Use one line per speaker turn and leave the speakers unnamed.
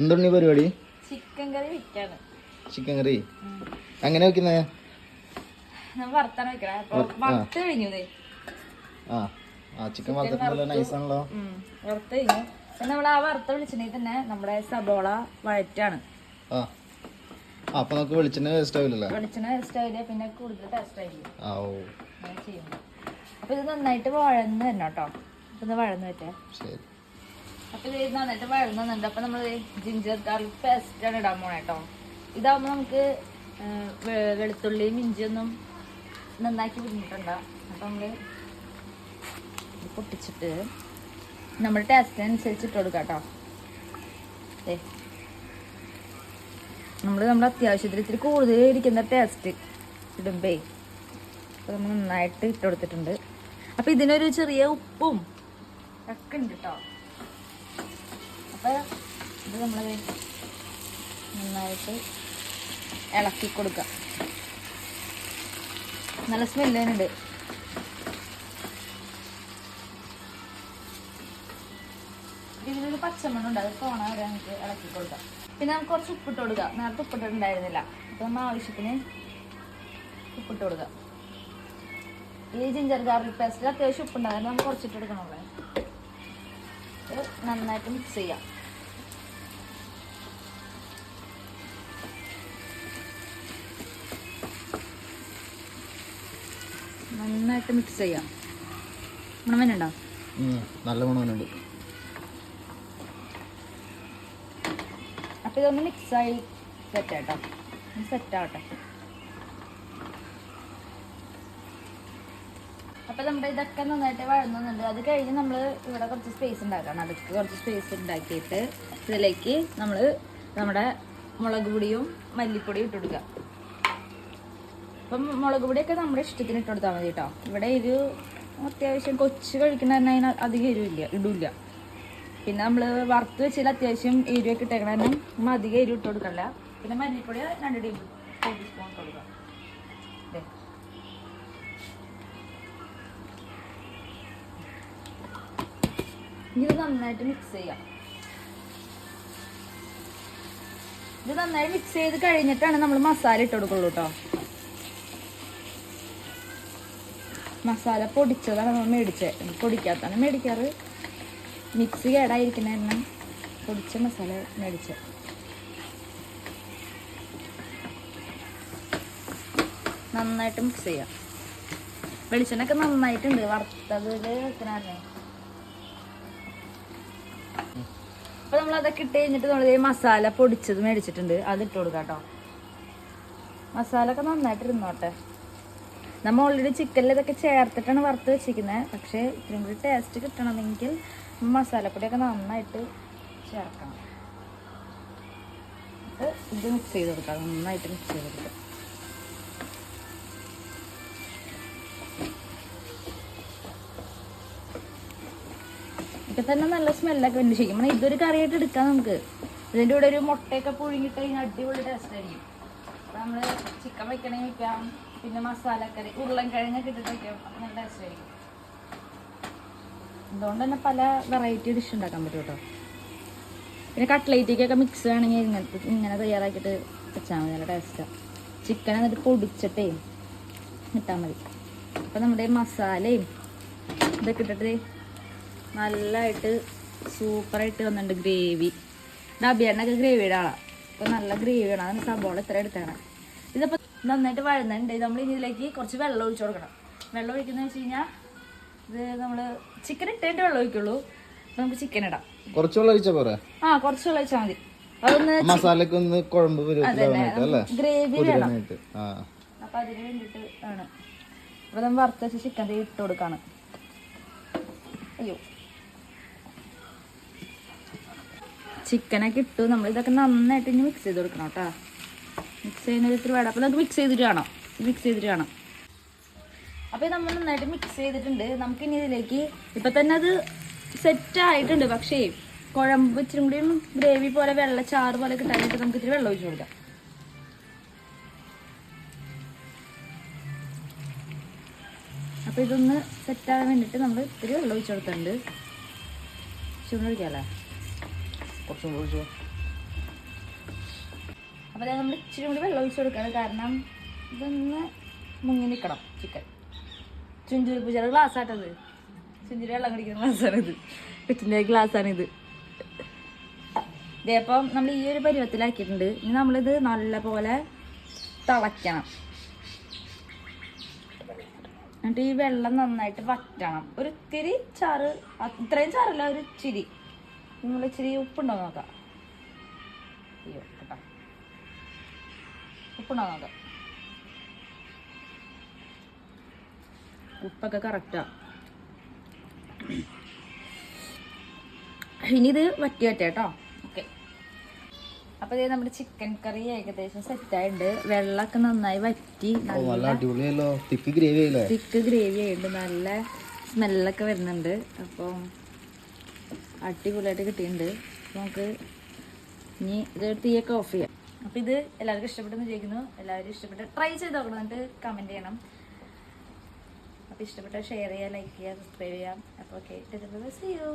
എന്തുണ്ട് പരിപാടി?
ചിക്കൻ കറി വെക്കാണ്.
ചിക്കൻ കറി എങ്ങനെ വെക്കുന്നേ?
വറുത്താണ് വെക്കണേ. വറുത്ത് കഴിഞ്ഞു.
ചിക്കൻ വറുത്തിട്ടുണ്ടല്ലോ, നൈസാണല്ലോ.
വറുത്ത് കഴിഞ്ഞു. പിന്നെ നമ്മൾ ആ വറുത്ത വെളിച്ചെണ്ണയിൽ തന്നെ നമ്മുടെ സബോള വഴറ്റാണ്.
അപ്പൊ നമുക്ക് വെളിച്ചെണ്ണ വേസ്റ്റ് ആവില്ലല്ലോ.
വെളിച്ചെണ്ണ വേസ്റ്റ് ആവില്ല, പിന്നെ കൂടുതൽ ടേസ്റ്റ് ആയിരിക്കും ചെയ്യുന്നത്. അപ്പൊ ഇത് നന്നായിട്ട് വഴന്ന് തന്നെ കേട്ടോ. അപ്പൊ ഇത് വഴന്ന് പറ്റേ. അപ്പൊ ഇത് നന്നായിട്ട് വഴന്നുണ്ട്. അപ്പൊ നമ്മള് ജിഞ്ചർ ഗാർലിക് പേസ്റ്റ് ആണ് ഇടാൻ പോണേ കേട്ടോ. ഇതാവുമ്പോ നമുക്ക് വെളുത്തുള്ളിയും ഇഞ്ചിയൊന്നും നന്നാക്കി ബുദ്ധിമുട്ടുണ്ട. അപ്പൊ നമ്മള് പൊട്ടിച്ചിട്ട് നമ്മുടെ ടേസ്റ്റിനനുസരിച്ച് ഇട്ട് കൊടുക്കാം കേട്ടോ. നമ്മൾ അത്യാവശ്യത്തിന് ഇത്തിരി കൂടുതൽ ഇരിക്കുന്ന ടേസ്റ്റ് ഇടുമ്പേ അപ്പോൾ നമ്മൾ നന്നായിട്ട് ഇട്ട് കൊടുത്തിട്ടുണ്ട്. അപ്പോൾ ഇതിനൊരു ചെറിയ ഉപ്പും ഒക്കെ ഉണ്ട് കേട്ടോ. അപ്പോൾ ഇത് നമ്മൾ നന്നായിട്ട് ഇളക്കി കൊടുക്കാം. നല്ല സ്മെല്ലുണ്ട്. ഇതിലൊരു പച്ചമണ്ണുണ്ട്, അത് പോണ വരെ നമുക്ക് ഇളക്കി കൊടുക്കാം. പിന്നെ നമുക്ക് കുറച്ച് ഉപ്പിട്ട് കൊടുക്കാം. നേരത്തെ ഉപ്പിട്ടിട്ടുണ്ടായിരുന്നില്ല, അപ്പം നമ്മൾ ആവശ്യത്തിന് ഉപ്പിട്ട് കൊടുക്കാം. ഈ ജിഞ്ചർ ഗാർലിക് പേസ്റ്റിൽ അത്യാവശ്യം ഉപ്പുണ്ടാകും, നമുക്ക് കുറച്ചിട്ട് എടുക്കണമല്ലോ. നന്നായിട്ട് മിക്സ് ചെയ്യാം. നന്നായിട്ട് മിക്സ് ചെയ്യാം. മണമനുണ്ടോ?
നല്ല മണമുണ്ട്.
അപ്പം ഇതൊന്ന് മിക്സായി സെറ്റാട്ടോ, സെറ്റാവട്ടെ. അപ്പം നമ്മുടെ ഇതൊക്കെ നന്നായിട്ട് വഴന്നുന്നുണ്ട്. അത് കഴിഞ്ഞ് നമ്മൾ ഇവിടെ കുറച്ച് സ്പേസ് ഉണ്ടാക്കണം. അടുത്ത് കുറച്ച് സ്പേസ് ഉണ്ടാക്കിയിട്ട് ഇതിലേക്ക് നമ്മൾ നമ്മുടെ മുളക് പൊടിയും മല്ലിപ്പൊടിയും ഇട്ട് കൊടുക്കുക. അപ്പം മുളക് പൊടിയൊക്കെ നമ്മുടെ ഇഷ്ടത്തിന് ഇട്ട് കൊടുത്താൽ മതി കേട്ടോ. ഇവിടെ അത്യാവശ്യം കൊച്ച് കഴിക്കുന്ന തന്നെ അതിന് അധികം ഇടില്ല. പിന്നെ നമ്മൾ വറുത്ത് വെച്ചാൽ അത്യാവശ്യം എരിവൊക്കെ ഇട്ടേക്കണ തന്നെ നമ്മൾ അധികം എരിവ് ഇട്ട് കൊടുക്കണ്ട. പിന്നെ മല്ലിപ്പൊടി 2 ടേബിൾ സ്പൂൺ ഇട്ട് കൊടുക്കാം. ഇത് നന്നായിട്ട് മിക്സ് ചെയ്യാം. ഇത് നന്നായി മിക്സ് ചെയ്ത് കഴിഞ്ഞിട്ടാണ് നമ്മൾ മസാല ഇട്ട് കൊടുക്കുള്ളൂ കേട്ടോ. മസാല പൊടിച്ചതാണ് നമ്മൾ മേടിച്ചത്, പൊടിക്കാത്താണ് മേടിക്കാറ്. മിക്സി കേടായിരിക്കുന്ന തന്നെ പൊടിച്ച മസാല മേടിച്ചത്. നന്നായിട്ട് മിക്സ് ചെയ്യാം. വെളിച്ചെണ്ണൊക്കെ നന്നായിട്ടുണ്ട് വറുത്തതിൽ വെക്കണേ. അപ്പൊ നമ്മൾ അതൊക്കെ ഇട്ട് കഴിഞ്ഞിട്ട് നമ്മൾ മസാല പൊടിച്ചത് മേടിച്ചിട്ടുണ്ട്, അത് ഇട്ട് കൊടുക്കാം കേട്ടോ. മസാല ഒക്കെ നന്നായിട്ട് ഇരുന്നോട്ടെ. നമ്മൾ ഓൾറെഡി ചിക്കനിൽ ഇതൊക്കെ ചേർത്തിട്ടാണ് വറുത്ത് വെച്ചിരിക്കുന്നത്. പക്ഷേ ഇത്രയും കൂടി ടേസ്റ്റ് കിട്ടണമെങ്കിൽ മസാലപ്പൊടിയൊക്കെ നന്നായിട്ട് ചേർക്കണം. അപ്പോൾ ഇത് മിക്സ് ചെയ്ത് കൊടുക്കാം. നന്നായിട്ട് മിക്സ് ചെയ്ത് കൊടുക്കാം. ഇപ്പം തന്നെ നല്ല സ്മെല്ലൊക്കെ ഉണ്ട്. ശരിക്കും ഇതൊരു കറിയായിട്ട് എടുക്കാം നമുക്ക്. ഇതിൻ്റെ കൂടെ ഒരു മുട്ടയൊക്കെ പുഴുങ്ങിയിട്ട് കഴിഞ്ഞാൽ അടിപൊളി ടേസ്റ്റ് ആയിരിക്കും. അപ്പോൾ നമ്മൾ ചിക്കൻ വയ്ക്കണമെങ്കിൽ വയ്ക്കാം. പിന്നെ മസാലക്കറി ഉരുളൻകിഴങ്ങൊക്കെ ഇട്ടിട്ട് വയ്ക്കാം. അപ്പം നല്ല ടേസ്റ്റ് ആയിരിക്കും. അതുകൊണ്ട് തന്നെ പല വെറൈറ്റി ഡിഷ് ഉണ്ടാക്കാൻ പറ്റും കേട്ടോ. പിന്നെ കട്ട്ലേറ്റിക്കൊക്കെ മിക്സ് വേണമെങ്കിൽ ഇങ്ങനെ തയ്യാറാക്കിയിട്ട് വെച്ചാൽ മതി, നല്ല ടേസ്റ്റാണ്. ചിക്കൻ എന്നിട്ട് പൊടിച്ചിട്ടേ ഇട്ടാൽ മതി. അപ്പം നമ്മുടെ മസാലയും ഇതൊക്കെ ഇട്ടിട്ട് നല്ലതായിട്ട് സൂപ്പറായിട്ട് വന്നിട്ടുണ്ട് ഗ്രേവി. ഡബിയാണൊക്കെ ഗ്രേവിയുടെ ആളാണ്. അപ്പോൾ നല്ല ഗ്രേവി വേണം. അതിന് സബോള ഇത്ര എടുത്താണ്. ഇതിപ്പോൾ നന്നായിട്ട് വഴന്നുണ്ട്. നമ്മൾ ഇനി ഇതിലേക്ക് കുറച്ച് വെള്ളം ഒഴിച്ചു കൊടുക്കണം. വെള്ളം ഒഴിക്കുന്നത് വെച്ച് കഴിഞ്ഞാൽ ഇത് നമ്മൾ ചിക്കൻ ഇട്ടിട്ട് വെള്ളം ഒഴിക്കുള്ളൂ. അപ്പോൾ നമുക്ക് ചിക്കൻ ഇടാം.
കുറച്ച് വെള്ളം ഒഴിച്ചാൽ പോരെ?
കുറച്ച് വെള്ളം ഒഴിച്ചാൽ മതി. അതൊന്ന്
മസാലക്ക് ഒന്ന് കുഴമ്പ്
ഗ്രേവി വേണം. അപ്പം അതിന് വേണ്ടിയിട്ട് ആണ്. അപ്പോൾ നമ്മൾ വറുത്ത വെച്ച് ചിക്കൻ ഇട്ട് കൊടുക്കാണ്. അയ്യോ, ചിക്കനൊക്കെ ഇട്ടു. നമ്മൾ ഇതൊക്കെ നന്നായിട്ട് ഇനി മിക്സ് ചെയ്ത് കൊടുക്കണം കേട്ടോ. മിക്സ് ചെയ്യുന്നത് ഇത്തിരി വേണം. അപ്പോൾ നമുക്ക് മിക്സ് ചെയ്തിട്ട് കാണാം. അപ്പോൾ നമ്മൾ നന്നായിട്ട് മിക്സ് ചെയ്തിട്ടുണ്ട്. നമുക്കിനി ഇതിലേക്ക് ഇപ്പം തന്നെ അത് സെറ്റായിട്ടുണ്ട്. പക്ഷേ കുഴമ്പ് ഇച്ചിരി കൂടിയും ഗ്രേവി പോലെ വെള്ളച്ചാറ് പോലെ കിട്ടാനായിട്ട് നമുക്ക് ഇത്തിരി വെള്ളം ഒഴിച്ച് കൊടുക്കാം. അപ്പോൾ ഇതൊന്ന് സെറ്റാകാൻ വേണ്ടിയിട്ട് നമ്മൾ ഇത്തിരി വെള്ളം ഒഴിച്ച് കൊടുത്തിട്ടുണ്ട്. ചൂട് ഒഴിക്കാമല്ലേ?
കുറച്ചും ഒഴിച്ചോ.
അപ്പോൾ നമ്മൾ ഇച്ചിരി കൂടി വെള്ളം ഒഴിച്ച് കൊടുക്കണം, കാരണം ഇതൊന്ന് മുങ്ങി നിൽക്കണം ചിക്കൻ. ചുഞ്ചുരി പൂജയുടെ ഗ്ലാസ് ആട്ടത്, ചുഞ്ചുരി വെള്ളം കുടിക്കുന്ന ഗ്ലാസ്സാണിത്, കിച്ചൻ്റെ ഗ്ലാസ്സാണിത്. ഇതേപ്പം നമ്മൾ ഈ ഒരു പരുവത്തിലാക്കിയിട്ടുണ്ട്. ഇനി നമ്മളിത് നല്ലപോലെ തിളയ്ക്കണം. എന്നിട്ട് ഈ വെള്ളം നന്നായിട്ട് വറ്റണം. ഒരു ഇത്തിരി ചാറ്, ഇത്രയും ചാറല്ല, ഒരു ഇച്ചിരി. നമ്മൾ ഇച്ചിരി ഉപ്പുണ്ടോ നോക്കാം. അയ്യോ കേട്ടോ, ഉപ്പുണ്ടോ നോക്കാം. ഉപ്പൊക്കെ കറക്റ്റാ. ഇനി ഇത് വറ്റി കേട്ടോ. ഓക്കെ, അപ്പോൾ ഇത് നമ്മുടെ ചിക്കൻ കറി ഏകദേശം സെറ്റായിട്ടുണ്ട്. വെള്ളമൊക്കെ നന്നായി വറ്റി, തിക്ക് ഗ്രേവി ആയിട്ടുണ്ട്. നല്ല സ്മെല്ലൊക്കെ വരുന്നുണ്ട്. അപ്പം അടിപൊളിയായിട്ട് കിട്ടിയിട്ടുണ്ട്. നമുക്ക് ഇനി ഇത് തീയൊക്കെ ഓഫ് ചെയ്യാം. അപ്പോൾ ഇത് എല്ലാവർക്കും ഇഷ്ടപ്പെട്ടെന്ന് വിചാരിക്കുന്നു. എല്ലാവരും ഇഷ്ടപ്പെട്ട് ട്രൈ ചെയ്ത് നോക്കണം, എന്നിട്ട് കമൻറ്റ് ചെയ്യണം. അപ്പോൾ ഇഷ്ടപ്പെട്ട ഷെയർ ചെയ്യുക, ലൈക്ക് ചെയ്യുക, സബ്സ്ക്രൈബ് ചെയ്യാം. അപ്പോൾ ഓക്കെ, സീ യു.